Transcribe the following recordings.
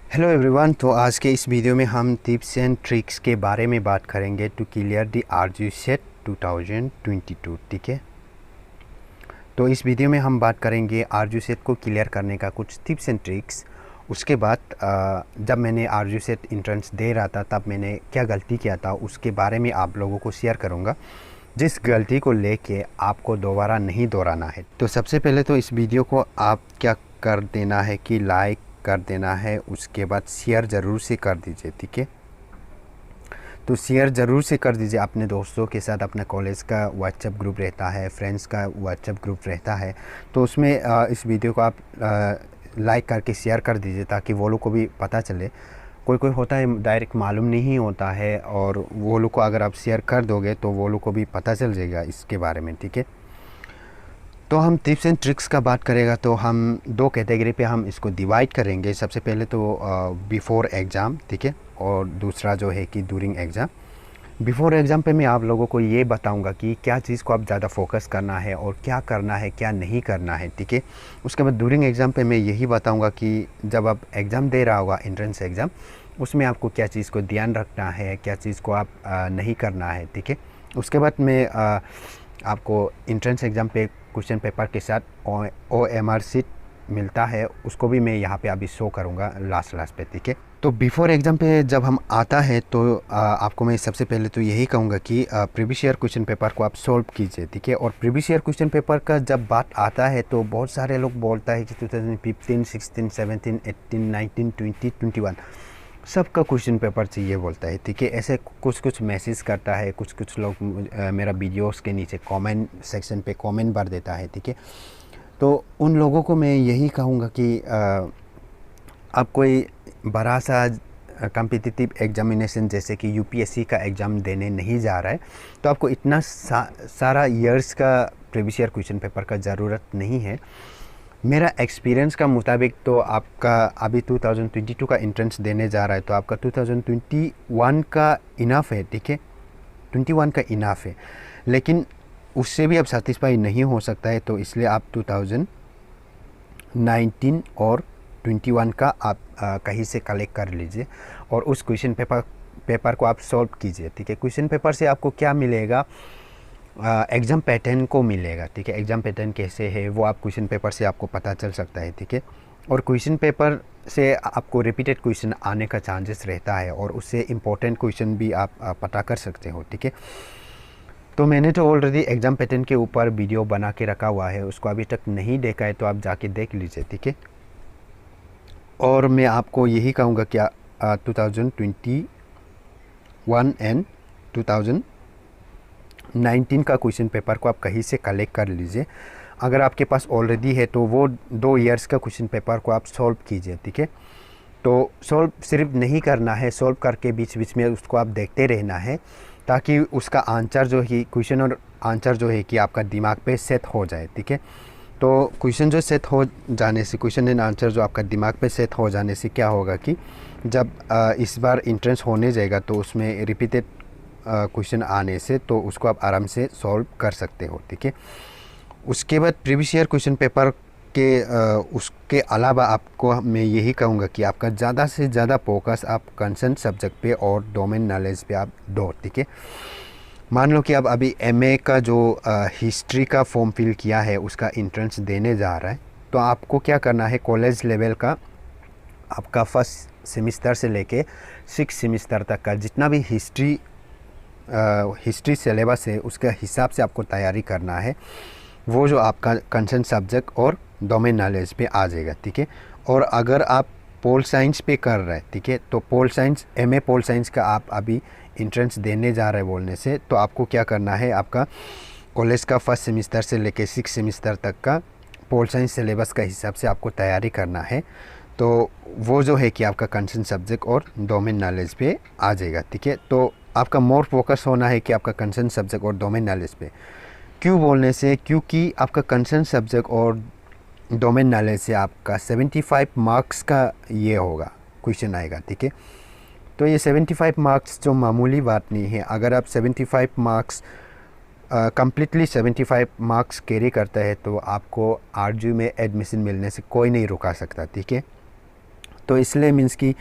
Hello everyone. तो आज के इस वीडियो में हम टिप्स एंड ट्रिक्स के बारे में बात करेंगे to clear the Aarzoo set 2022। ठीक है, तो इस वीडियो में हम बात करेंगे आरजू सेट को क्लियर करने का कुछ टिप्स एंड ट्रिक्स। उसके बाद जब मैंने आरजू सेट इंट्रेंस दे रहा था तब मैंने क्या गलती किया था उसके बारे में आप लोगों को शेयर करूँगा, जिस गलती को लेके आपको दोबारा नहीं दोहराना है। तो सबसे पहले तो इस वीडियो को आप क्या कर देना है कि लाइक कर देना है, उसके बाद शेयर ज़रूर से कर दीजिए। ठीक है, तो शेयर ज़रूर से कर दीजिए अपने दोस्तों के साथ। अपना कॉलेज का व्हाट्सएप ग्रुप रहता है, फ्रेंड्स का व्हाट्सएप ग्रुप रहता है, तो उसमें इस वीडियो को आप लाइक करके शेयर कर दीजिए ताकि वो लोग को भी पता चले। कोई कोई होता है डायरेक्ट मालूम नहीं होता है, और वो लोग को अगर आप शेयर कर दोगे तो वो लोग को भी पता चल जाएगा इसके बारे में। ठीक है, तो हम टिप्स एंड ट्रिक्स का बात करेगा तो हम दो कैटेगरी पे हम इसको डिवाइड करेंगे। सबसे पहले तो बिफ़ोर एग्ज़ाम, ठीक है, और दूसरा जो है कि ड्यूरिंग एग्ज़ाम। बिफ़ोर एग्ज़ाम पे मैं आप लोगों को ये बताऊंगा कि क्या चीज़ को आप ज़्यादा फोकस करना है और क्या करना है क्या नहीं करना है। ठीक है, उसके बाद ड्यूरिंग एग्ज़ाम पे मैं यही बताऊंगा कि जब आप एग्ज़ाम दे रहा होगा एंट्रेंस एग्ज़ाम, उसमें आपको क्या चीज़ को ध्यान रखना है, क्या चीज़ को आप नहीं करना है। ठीक है, उसके बाद मैं आपको एंट्रेंस एग्ज़ाम पे क्वेश्चन पेपर के साथ OMR शीट मिलता है, उसको भी मैं यहाँ पे अभी शो करूँगा लास्ट पे। ठीक है, तो बिफ़ोर एग्ज़ाम पे जब हम आता है तो आपको मैं सबसे पहले तो यही कहूँगा कि प्रीवियस ईयर क्वेश्चन पेपर को आप सॉल्व कीजिए। ठीक है, और प्रीवियस ईयर क्वेश्चन पेपर का जब बात आता है तो बहुत सारे लोग बोलता है कि 2015, 16, 17, 18, 19, 20, 21 सबका क्वेश्चन पेपर चाहिए बोलता है। ठीक है, ऐसे कुछ मैसेज करता है, कुछ लोग मेरा वीडियोस के नीचे कमेंट सेक्शन पे कमेंट भर देता है। ठीक है, तो उन लोगों को मैं यही कहूँगा कि आप कोई बड़ा सा कम्पिटिटिव एग्जामिनेशन जैसे कि यूपीएससी का एग्ज़ाम देने नहीं जा रहा है तो आपको इतना सारा ईयर्स का प्रीवियस ईयर क्वेश्चन पेपर का ज़रूरत नहीं है। मेरा एक्सपीरियंस का मुताबिक तो आपका अभी 2022 का एंट्रेंस देने जा रहा है तो आपका 2021 का इनफ है। ठीक है, 21 का इनफ है, लेकिन उससे भी अब सेटिस्फाई नहीं हो सकता है, तो इसलिए आप 2019 और 21 का आप कहीं से कलेक्ट कर लीजिए और उस क्वेश्चन पेपर को आप सॉल्व कीजिए। ठीक है, क्वेश्चन पेपर से आपको क्या मिलेगा, एग्ज़ाम पैटर्न को मिलेगा। ठीक है, एग्ज़ाम पैटर्न कैसे है वो आप क्वेश्चन पेपर से आपको पता चल सकता है। ठीक है, और क्वेश्चन पेपर से आपको रिपीटेड क्वेश्चन आने का चांसेस रहता है और उससे इम्पोर्टेंट क्वेश्चन भी आप पता कर सकते हो। ठीक है, तो मैंने तो ऑलरेडी एग्ज़ाम पैटर्न के ऊपर वीडियो बना के रखा हुआ है, उसको अभी तक नहीं देखा है तो आप जाके देख लीजिए। ठीक है, और मैं आपको यही कहूँगा कि 2021 एंड 2019 का क्वेश्चन पेपर को आप कहीं से कलेक्ट कर लीजिए। अगर आपके पास ऑलरेडी है तो वो 2 ईयर्स का क्वेश्चन पेपर को आप सॉल्व कीजिए। ठीक है, तो सॉल्व सिर्फ नहीं करना है, सॉल्व करके बीच बीच में उसको आप देखते रहना है ताकि उसका आंसर जो है क्वेश्चन और आंसर जो है कि आपका दिमाग पे सेट हो जाए। ठीक है, तो क्वेश्चन जो सेट हो जाने से, क्वेश्चन एंड आंसर जो आपका दिमाग पे सेट हो जाने से क्या होगा कि जब इस बार इंट्रेंस होने जाएगा तो उसमें रिपीटेड क्वेश्चन आने से तो उसको आप आराम से सॉल्व कर सकते हो। ठीक है, उसके बाद प्रीवियस ईयर क्वेश्चन पेपर के उसके अलावा आपको मैं यही कहूँगा कि आपका ज़्यादा से ज़्यादा फोकस आप कंसर्न सब्जेक्ट पे और डोमेन नॉलेज पे आप दो। ठीक है, मान लो कि आप अभी एमए का जो हिस्ट्री का फॉर्म फिल किया है उसका इंट्रेंस देने जा रहा है, तो आपको क्या करना है, कॉलेज लेवल का आपका फर्स्ट सेमिस्टर से लेके 6 सेमिस्टर तक का जितना भी हिस्ट्री सिलेबस है उसके हिसाब से आपको तैयारी करना है। वो जो आपका कंसर्न सब्जेक्ट और डोमेन नॉलेज पे आ जाएगा। ठीक है, और अगर आप पोल साइंस पे कर रहे हैं, ठीक है, तो pol science MA pol science का आप अभी इंट्रेंस देने जा रहे हैं बोलने से, तो आपको क्या करना है, आपका कॉलेज का फर्स्ट सेमिस्टर से लेके 6 सेमिस्टर तक का पोल साइंस सिलेबस का हिसाब से आपको तैयारी करना है। तो वो जो है कि आपका कंसर्न सब्जेक्ट और डोमेन नॉलेज पे आ जाएगा। ठीक है, तो आपका मोर फोकस होना है कि आपका कंसर्न सब्जेक्ट और डोमेन नॉलेज पे। क्यों बोलने से, क्योंकि आपका कंसर्न सब्जेक्ट और डोमेन नॉलेज से आपका 75 मार्क्स का ये होगा, क्वेश्चन आएगा। ठीक है, तो ये 75 मार्क्स जो मामूली बात नहीं है। अगर आप 75 मार्क्स कम्प्लीटली 75 मार्क्स कैरी करता है तो आपको आरजू में एडमिशन मिलने से कोई नहीं रुका सकता। ठीक है, तो इसलिए मीन्स कि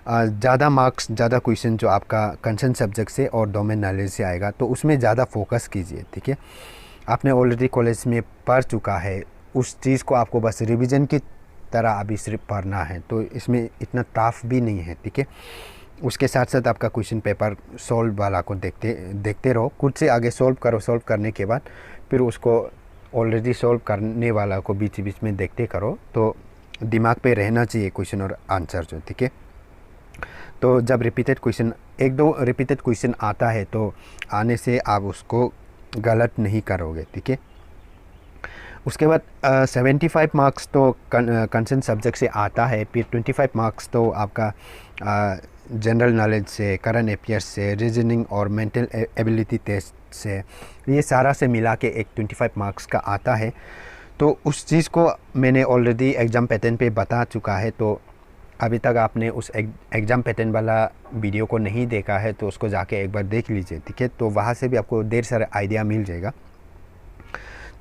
ज़्यादा मार्क्स, ज़्यादा क्वेश्चन जो आपका कंसर्न सब्जेक्ट से और डोमेन नॉलेज से आएगा, तो उसमें ज़्यादा फोकस कीजिए, ठीक है। आपने ऑलरेडी कॉलेज में पढ़ चुका है, उस चीज़ को आपको बस रिवीजन की तरह अभी सिर्फ पढ़ना है, तो इसमें इतना टफ भी नहीं है, ठीक है। उसके साथ साथ आपका क्वेश्चन पेपर सॉल्व वाला को देखते रहो, खुद से आगे सॉल्व करो। सॉल्व करने के बाद फिर उसको ऑलरेडी सॉल्व करने वाला को बीच बीच में देखते करो, तो दिमाग पे रहना चाहिए क्वेश्चन और आंसर जो, ठीक है। तो जब रिपीटेड क्वेश्चन, एक दो रिपीटेड क्वेश्चन आता है तो आने से आप उसको गलत नहीं करोगे, ठीक है। उसके बाद 75 मार्क्स तो कंसर्न सब्जेक्ट से आता है, फिर 25 मार्क्स तो आपका जनरल नॉलेज से, करंट अफेयर्स से, रीजनिंग और मेंटल एबिलिटी टेस्ट से, ये सारा से मिला के एक 25 मार्क्स का आता है। तो उस चीज़ को मैंने ऑलरेडी एग्ज़ाम पैटर्न पे बता चुका है, तो अभी तक आपने उस एग्ज़ाम पैटर्न वाला वीडियो को नहीं देखा है तो उसको जाके एक बार देख लीजिए, ठीक है। तो वहाँ से भी आपको ढेर सारा आइडिया मिल जाएगा।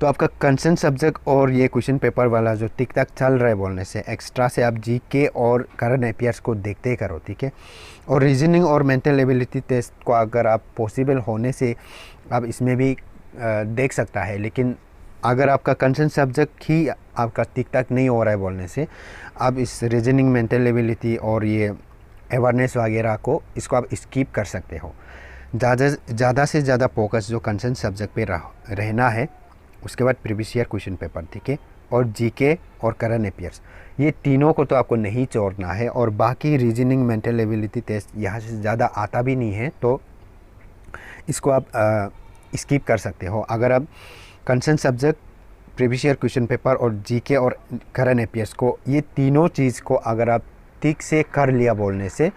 तो आपका कंसर्न सब्जेक्ट और ये क्वेश्चन पेपर वाला जो टिक टाक चल रहा है बोलने से, एक्स्ट्रा से आप जीके और करंट अफेयर्स को देखते करो, ठीक है। और रीजनिंग और मेंटल एबिलिटी टेस्ट को अगर आप पॉसिबल होने से आप इसमें भी देख सकता है, लेकिन अगर आपका कंसर्न सब्जेक्ट ही आपका टिक टाक नहीं हो रहा है बोलने से, आप इस रीजनिंग, मेंटल एबिलिटी और ये अवेयरनेस वगैरह को, इसको आप स्किप कर सकते हो। ज़्यादा से ज़्यादा फोकस जो कंसर्न सब्जेक्ट पे रहना है। उसके बाद प्रीवियस ईयर क्वेश्चन पेपर, ठीक है, और जीके और करंट अफेयर्स, ये तीनों को तो आपको नहीं छोड़ना है। और बाकी रीजनिंग, मेंटल एबिलिटी टेस्ट यहाँ से ज़्यादा आता भी नहीं है, तो इसको आप स्किप कर सकते हो। अगर आप concern subject, previous year question paper और जीके और करंट अफेयर्स को, ये तीनों चीज़ को अगर आप ठीक से कर लिया बोलने से,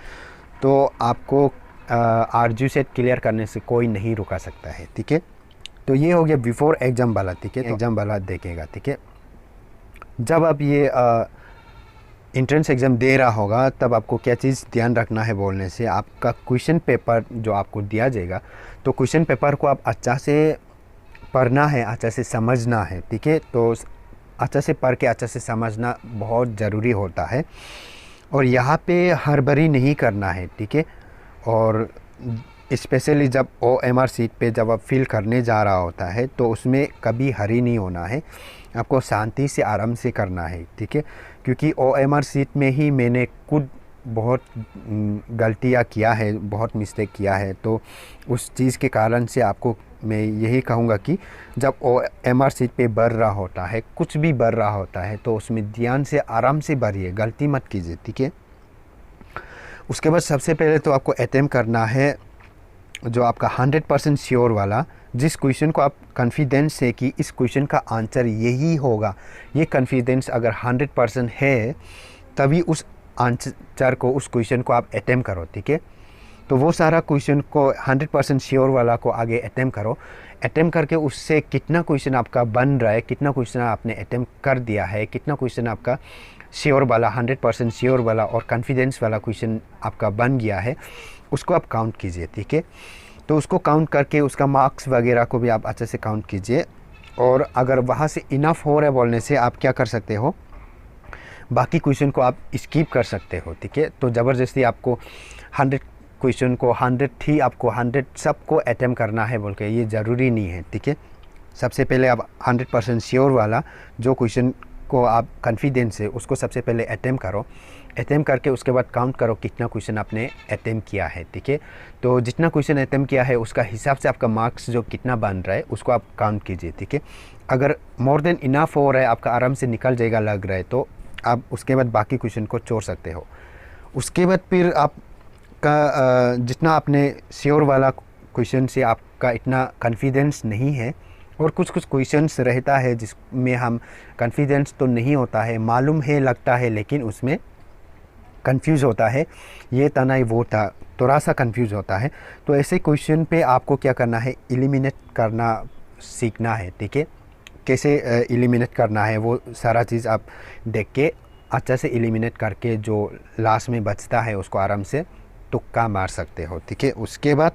तो आपको आरजू सेट क्लियर करने से कोई नहीं रुका सकता है, ठीक है। तो ये हो गया बिफोर एग्ज़ाम वाला, ठीक है। एग्ज़ाम वाला देखेगा, ठीक है। जब आप ये एंट्रेंस एग्ज़ाम दे रहा होगा, तब आपको क्या चीज़ ध्यान रखना है बोलने से, आपका क्वेश्चन पेपर जो आपको दिया जाएगा, तो क्वेश्चन पेपर को आप अच्छा से पढ़ना है, अच्छा से समझना है, ठीक है। तो अच्छा से पढ़ के अच्छा से समझना बहुत ज़रूरी होता है, और यहाँ पे हड़बड़ी नहीं करना है, ठीक है। और स्पेशली जब OMR सीट पे जब आप फिल करने जा रहा होता है, तो उसमें कभी हरी नहीं होना है, आपको शांति से आराम से करना है, ठीक है। क्योंकि OMR सीट में ही मैंने खुद बहुत गलतियाँ किया है, बहुत मिस्टेक किया है, तो उस चीज़ के कारण से आपको मैं यही कहूँगा कि जब OMR सीट पे बढ़ रहा होता है, कुछ भी बढ़ रहा होता है, तो उसमें ध्यान से आराम से बढ़िए, गलती मत कीजिए, ठीक है। उसके बाद सबसे पहले तो आपको अटेम्प्ट करना है जो आपका 100% श्योर वाला, जिस क्वेश्चन को आप कॉन्फिडेंस से कि इस क्वेश्चन का आंसर यही होगा, ये कॉन्फिडेंस अगर 100% है, तभी उस आंसर को, उस क्वेश्चन को आप अटेम्प्ट करो, ठीक है। तो वो सारा क्वेश्चन को 100% श्योर वाला को आगे अटेम्प्ट करो। अटेम्प्ट करके उससे कितना क्वेश्चन आपका बन रहा है, कितना क्वेश्चन आपने अटेम्प्ट कर दिया है, कितना क्वेश्चन आपका श्योर वाला, 100% श्योर वाला और कॉन्फिडेंस वाला क्वेश्चन आपका बन गया है, उसको आप काउंट कीजिए, ठीक है। तो उसको काउंट करके उसका मार्क्स वगैरह को भी आप अच्छे से काउंट कीजिए। और अगर वहाँ से इनफ हो रहा है बोलने से, आप क्या कर सकते हो, बाकी क्वेश्चन को आप स्किप कर सकते हो, ठीक है। तो ज़बरदस्ती आपको 100 क्वेश्चन को 100 ही आपको 100 सबको अटेम्प्ट करना है बोल के, ये ज़रूरी नहीं है, ठीक है। सबसे पहले आप 100% श्योर वाला जो क्वेश्चन को आप कॉन्फिडेंस है, उसको सबसे पहले अटेम्प्ट करो। अटेम्प्ट करके उसके बाद काउंट करो कितना क्वेश्चन आपने अटेम्प्ट किया है, ठीक है। तो जितना क्वेश्चन अटेम्प्ट किया है उसका हिसाब से आपका मार्क्स जो कितना बन रहा है उसको आप काउंट कीजिए, ठीक है। अगर मोर देन इनफ हो रहा है, आपका आराम से निकल जाएगा लग रहा है, तो आप उसके बाद बाकी क्वेश्चन को छोड़ सकते हो। उसके बाद फिर आपका जितना आपने श्योर वाला क्वेश्चन से आपका इतना कॉन्फिडेंस नहीं है, और कुछ क्वेश्चंस रहता है जिसमें हम कॉन्फिडेंस तो नहीं होता है, मालूम है, लगता है, लेकिन उसमें कंफ्यूज होता है, ये था नहीं वो था, थोड़ा सा कंफ्यूज होता है। तो ऐसे क्वेश्चन पे आपको क्या करना है, एलिमिनेट करना सीखना है, ठीक है। कैसे एलिमिनेट करना है वो सारा चीज़ आप देख के अच्छा से एलिमिनेट करके जो लास्ट में बचता है उसको आराम से तुक्का मार सकते हो, ठीक है। उसके बाद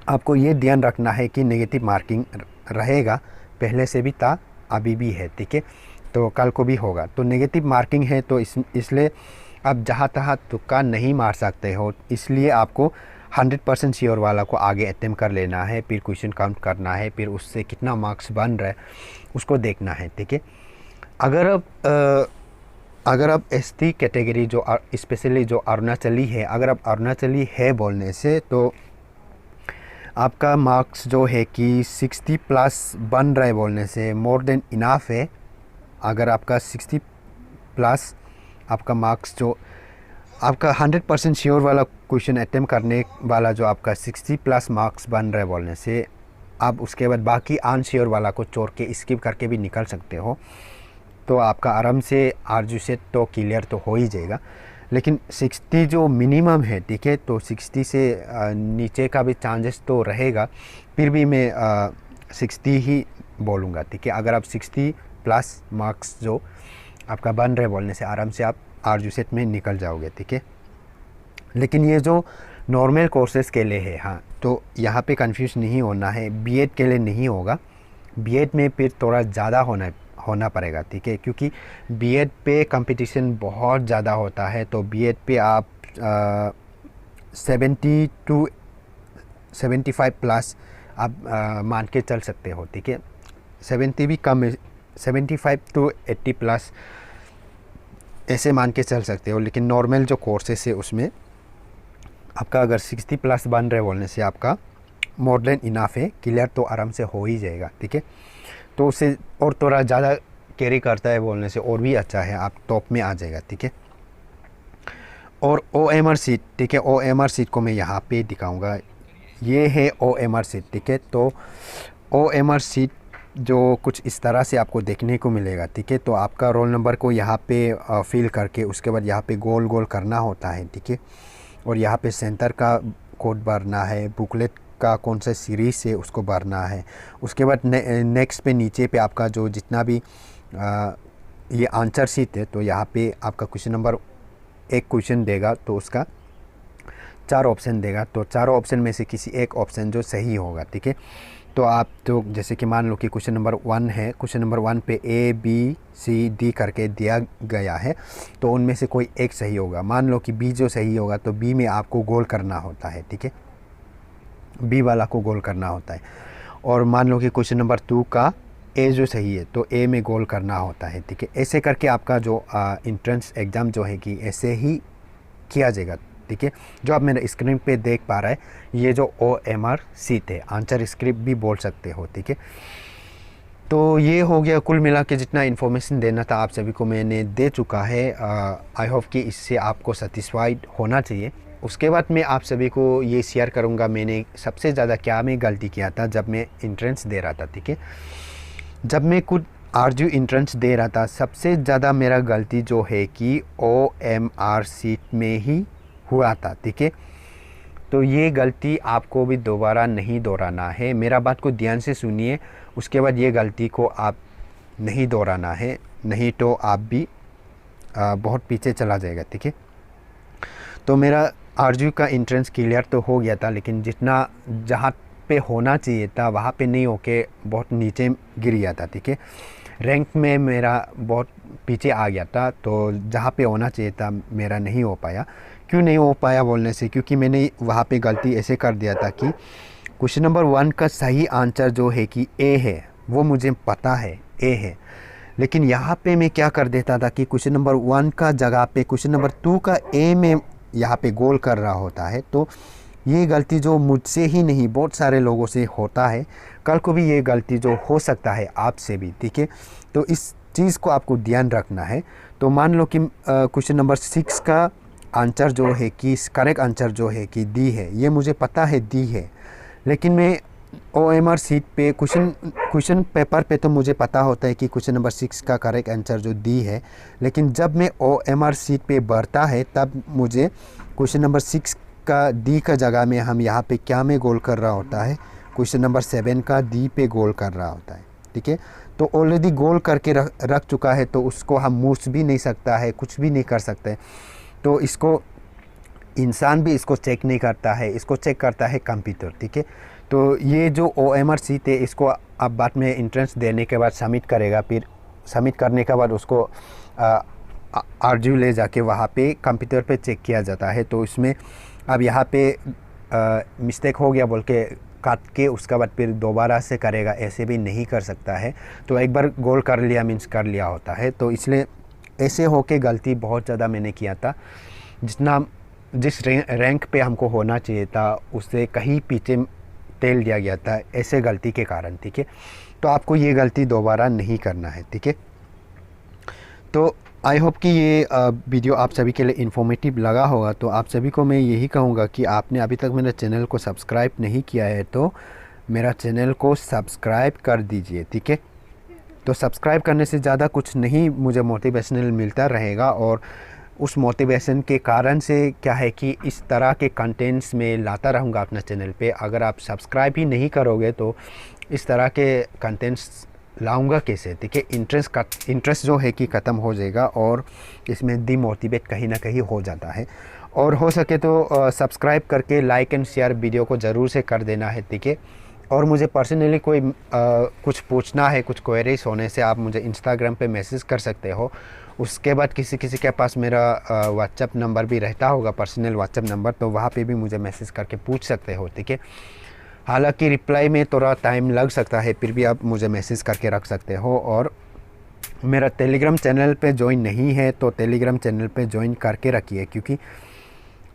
आपको ये ध्यान रखना है कि नेगेटिव मार्किंग रहेगा, पहले से भी था, अभी भी है, ठीक है, तो कल को भी होगा। तो नेगेटिव मार्किंग है, तो इसलिए आप जहाँ तहाँ तुक्का नहीं मार सकते हो, इसलिए आपको 100% श्योर वाला को आगे अटेम्प्ट कर लेना है, फिर क्वेश्चन काउंट करना है, फिर उससे कितना मार्क्स बन रहा है उसको देखना है, ठीक है। अगर आप एसटी कैटेगरी जो स्पेशली जो अरुणाचली है, अगर आप अरुणाचली है बोलने से तो आपका मार्क्स जो है कि 60 प्लस बन रहा है बोलने से मोर देन इनाफ है। अगर आपका 60 प्लस आपका मार्क्स जो आपका 100% श्योर वाला क्वेश्चन अटेम्प्ट करने वाला जो आपका 60 प्लस मार्क्स बन रहा है बोलने से, आप उसके बाद बाकी अनश्योर वाला को छोड़ के स्किप करके भी निकल सकते हो, तो आपका आराम से आरजू सेट तो क्लियर तो हो ही जाएगा। लेकिन 60 जो मिनिमम है, ठीक है, तो 60 से नीचे का भी चांसेस तो रहेगा, फिर भी मैं 60 ही बोलूँगा, ठीक है। अगर आप 60 प्लस मार्क्स जो आपका बन रहे बोलने से आराम से आप आरजू सेट में निकल जाओगे, ठीक है। लेकिन ये जो नॉर्मल कोर्सेज के लिए है, हाँ, तो यहाँ पे कंफ्यूज नहीं होना है, बीएड के लिए नहीं होगा। बीएड में फिर थोड़ा ज़्यादा होना पड़ेगा, ठीक है, क्योंकि बीएड पे कंपटीशन बहुत ज़्यादा होता है। तो बीएड पे आप 70 to 75 प्लस आप मान के चल सकते हो, ठीक है। 70 भी कम है, 75 to 80 प्लस ऐसे मान के चल सकते हो। लेकिन नॉर्मल जो कोर्सेस है उसमें आपका अगर 60 प्लस बन रहे बोलने से आपका मोर देन इनाफ है, क्लियर तो आराम से हो ही जाएगा, ठीक है। तो उससे और थोड़ा ज़्यादा कैरी करता है बोलने से और भी अच्छा है, आप टॉप में आ जाएगा, ठीक है। और OMR सीट, ठीक है, OMR सीट को मैं यहाँ पे दिखाऊंगा, ये है OMR सीट, ठीक है। तो OMR सीट जो कुछ इस तरह से आपको देखने को मिलेगा, ठीक है। तो आपका रोल नंबर को यहाँ पे फिल करके उसके बाद यहाँ पे गोल गोल करना होता है, ठीक है। और यहाँ पे सेंटर का कोड भरना है, बुकलेट का कौन सा सीरीज़ है उसको भरना है। उसके बाद नेक्स्ट पे नीचे पे आपका जो जितना भी ये आंसर शीट है, तो यहाँ पे आपका क्वेश्चन नंबर एक क्वेश्चन देगा तो उसका 4 ऑप्शन देगा, तो चारों ऑप्शन में से किसी एक ऑप्शन जो सही होगा, ठीक है। तो आप तो जैसे कि मान लो कि क्वेश्चन नंबर 1 है, क्वेश्चन नंबर 1 पे ABCD करके दिया गया है, तो उनमें से कोई एक सही होगा। मान लो कि B जो सही होगा तो B में आपको गोल करना होता है, ठीक है, B वाला को गोल करना होता है। और मान लो कि क्वेश्चन नंबर 2 का A जो सही है तो A में गोल करना होता है, ठीक है। ऐसे करके आपका जो इंट्रेंस एग्ज़ाम जो है कि ऐसे ही किया जाएगा, ठीक है। जो आप मेरे स्क्रीन पे देख पा रहे हैं ये जो OMR सीट है, आंसर स्क्रिप्ट भी बोल सकते हो, ठीक है। तो ये हो गया कुल मिला के जितना इन्फॉर्मेशन देना था आप सभी को मैंने दे चुका है। आई होप कि इससे आपको सेटिस्फाइड होना चाहिए। उसके बाद मैं आप सभी को ये शेयर करूँगा मैंने सबसे ज़्यादा क्या मैं गलती किया था जब मैं इंट्रेंस दे रहा था, ठीक है। जब मैं खुद आरजू इंट्रेंस दे रहा था, सबसे ज़्यादा मेरा गलती जो है कि OMR सीट में ही हुआ था, ठीक है। तो ये गलती आपको भी दोबारा नहीं दोहराना है, मेरा बात को ध्यान से सुनिए। उसके बाद ये गलती को आप नहीं दोहराना है, नहीं तो आप भी बहुत पीछे चला जाएगा, ठीक है। तो मेरा आरजू का इंट्रेंस क्लियर तो हो गया था, लेकिन जितना जहाँ पे होना चाहिए था वहाँ पे नहीं होके बहुत नीचे गिर गया था, ठीक है। रैंक में मेरा बहुत पीछे आ गया था, तो जहाँ पे होना चाहिए था मेरा नहीं हो पाया। क्यों नहीं हो पाया बोलने से, क्योंकि मैंने वहाँ पे गलती ऐसे कर दिया था कि क्वेश्चन नंबर 1 का सही आंसर जो है कि A है, वो मुझे पता है A है, लेकिन यहाँ पे मैं क्या कर देता था कि क्वेश्चन नंबर 1 का जगह पे क्वेश्चन नंबर 2 का A में यहाँ पे गोल कर रहा होता है। तो ये गलती जो मुझसे ही नहीं बहुत सारे लोगों से होता है, कल को भी ये गलती जो हो सकता है आपसे भी, ठीक है। तो इस चीज़ को आपको ध्यान रखना है। तो मान लो कि क्वेश्चन नंबर 6 का आंसर जो है कि करेक्ट आंसर जो है कि डी है, ये मुझे पता है डी है, लेकिन मैं OMR सीट पे क्वेश्चन पेपर पे तो मुझे पता होता है कि क्वेश्चन नंबर 6 का करेक्ट आंसर जो डी है, लेकिन जब मैं OMR सीट पे बढ़ता है तब मुझे क्वेश्चन नंबर 6 का डी का जगह में हम यहाँ पे क्या में गोल कर रहा होता है, क्वेश्चन नंबर 7 का डी पे गोल कर रहा होता है, ठीक है। तो ऑलरेडी गोल करके रख चुका है, तो उसको हम मूव भी नहीं सकता है, कुछ भी नहीं कर सकते। तो इसको इंसान भी इसको चेक नहीं करता है, इसको चेक करता है कंप्यूटर, ठीक है। तो ये जो OMR सीट है इसको आप बाद में इंट्रेंस देने के बाद सबमिट करेगा, फिर सबमिट करने के बाद उसको आरजीयू ले जाके वहाँ पे कंप्यूटर पे चेक किया जाता है। तो इसमें अब यहाँ पे मिस्टेक हो गया बोल के काट के उसके बाद फिर दोबारा से करेगा, ऐसे भी नहीं कर सकता है। तो एक बार गोल कर लिया मीन्स कर लिया होता है। तो इसलिए ऐसे होके गलती बहुत ज़्यादा मैंने किया था। जिस रैंक पे हमको होना चाहिए था उससे कहीं पीछे टेल दिया गया था, ऐसे गलती के कारण, ठीक है। तो आपको ये गलती दोबारा नहीं करना है, ठीक है। तो आई होप कि ये वीडियो आप सभी के लिए इन्फॉर्मेटिव लगा होगा। तो आप सभी को मैं यही कहूँगा कि आपने अभी तक मेरे चैनल को सब्सक्राइब नहीं किया है तो मेरा चैनल को सब्सक्राइब कर दीजिए, ठीक है। तो सब्सक्राइब करने से ज़्यादा कुछ नहीं, मुझे मोटिवेशनल मिलता रहेगा और उस मोटिवेशन के कारण से क्या है कि इस तरह के कंटेंट्स में लाता रहूँगा अपना चैनल पे। अगर आप सब्सक्राइब ही नहीं करोगे तो इस तरह के कंटेंट्स लाऊंगा कैसे, ठीक है। इंटरेस्ट जो है कि ख़त्म हो जाएगा और इसमें डिमोटिवेट कहीं ना कहीं हो जाता है। और हो सके तो सब्सक्राइब करके लाइक एंड शेयर वीडियो को ज़रूर से कर देना है, ठीक है। और मुझे पर्सनली कोई कुछ पूछना है, कुछ क्वेरीज होने से आप मुझे इंस्टाग्राम पे मैसेज कर सकते हो। उसके बाद किसी के पास मेरा व्हाट्सएप नंबर भी रहता होगा, पर्सनल व्हाट्सएप नंबर, तो वहाँ पे भी मुझे मैसेज करके पूछ सकते हो, ठीक है। हालांकि रिप्लाई में थोड़ा टाइम लग सकता है, फिर भी आप मुझे मैसेज करके रख सकते हो। और मेरा टेलीग्राम चैनल पे ज्वाइन नहीं है तो टेलीग्राम चैनल पे ज्वाइन करके रखिए, क्योंकि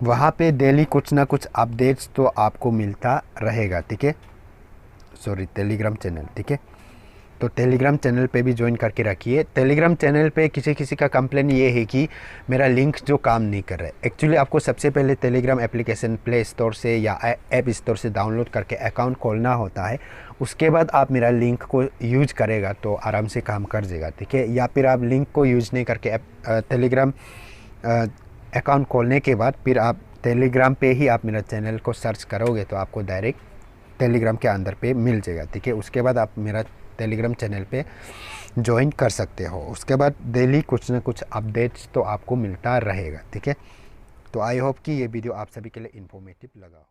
वहाँ पे डेली कुछ ना कुछ अपडेट्स तो आपको मिलता रहेगा, ठीक है। टेलीग्राम चैनल, ठीक है। तो टेलीग्राम चैनल पे भी ज्वाइन करके रखिए। टेलीग्राम चैनल पे किसी का कंप्लेन ये है कि मेरा लिंक जो काम नहीं कर रहा है। एक्चुअली आपको सबसे पहले टेलीग्राम एप्लीकेशन प्ले स्टोर से या ऐप स्टोर से डाउनलोड करके अकाउंट खोलना होता है। उसके बाद आप मेरा लिंक को यूज करेगा तो आराम से काम कर जाएगा, ठीक है। या फिर आप लिंक को यूज नहीं करके टेलीग्राम अकाउंट खोलने के बाद फिर आप टेलीग्राम पे ही आप मेरा चैनल को सर्च करोगे तो आपको डायरेक्ट टेलीग्राम के अंदर पे मिल जाएगा, ठीक है। उसके बाद आप मेरा टेलीग्राम चैनल पे ज्वाइन कर सकते हो। उसके बाद डेली कुछ ना कुछ अपडेट्स तो आपको मिलता रहेगा, ठीक है। तो आई होप कि ये वीडियो आप सभी के लिए इन्फॉर्मेटिव लगा हो।